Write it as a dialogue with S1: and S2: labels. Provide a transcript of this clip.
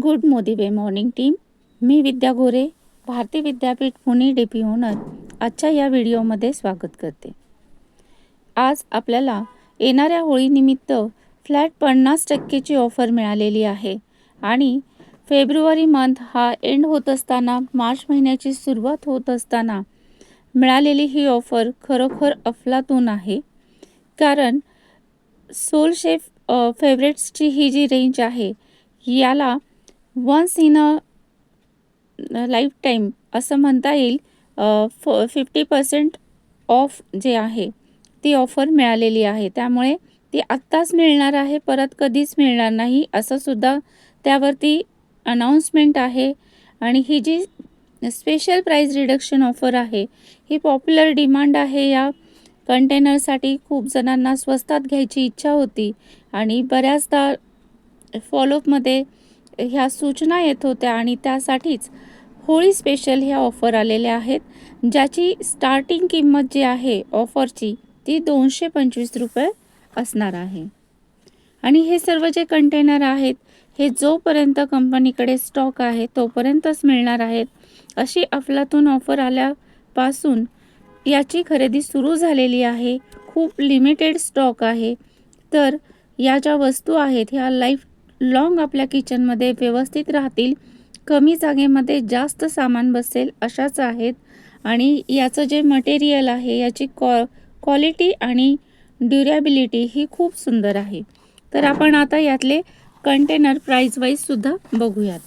S1: Good Modi morning team. मी Vidya Gore, Bharati Vidyapeeth Pune DP owner. आजच्या या व्हिडिओमध्ये स्वागत करते. आज आपल्याला येणाऱ्या होळीनिमित्त फ्लॅट 50% ऑफर मिळालेली आहे आणि फेब्रुवारी मंथ हा एंड होत असताना, मार्च महिन्याची सुरुवात होत असताना मिळालेली ही ऑफर खरोखर अफलातून आहे. कारण सोल शेफ फेवरेट्सची ही जी रेंज आहे याला once in a life time असं म्हणता येईल. 50% ऑफ जे आहे ती ऑफर मिळालेली आहे. त्यामुळे ती आत्ताच मिळणार आहे, परत कधीच मिळणार नाही असं सुद्धा त्यावरती अनाउन्समेंट आहे. आणि ही जी स्पेशल प्राईस रिडक्शन ऑफर आहे ही पॉप्युलर डिमांड आहे. या कंटेनरसाठी खूप जणांना स्वस्तात घ्यायची इच्छा होती आणि बऱ्याचदा फॉलोअपमध्ये ह्या सूचना येत होत्या आणि त्यासाठीच होळी स्पेशल ह्या ऑफर आलेल्या आहेत, ज्याची स्टार्टिंग किंमत जी आहे ऑफरची ती 225 रुपये असणार आहे. आणि हे सर्व जे कंटेनर आहेत हे जोपर्यंत कंपनीकडे स्टॉक आहे तोपर्यंतच मिळणार आहेत. अशी अफलातून ऑफर आल्यापासून याची खरेदी सुरू झालेली आहे. खूप लिमिटेड स्टॉक आहे. तर या ज्या वस्तू आहेत ह्या लाईफ लॉंग आपल्या किचनमध्ये व्यवस्थित राहतील, कमी जागेमध्ये जास्त सामान बसेल अशाच आहेत. आणि याचं जे मटेरियल आहे याची क्वालिटी आणि ड्युरेबिलिटी ही खूप सुंदर आहे. तर आपण आता यातले कंटेनर प्राईस वाईज सुद्धा बघूयात.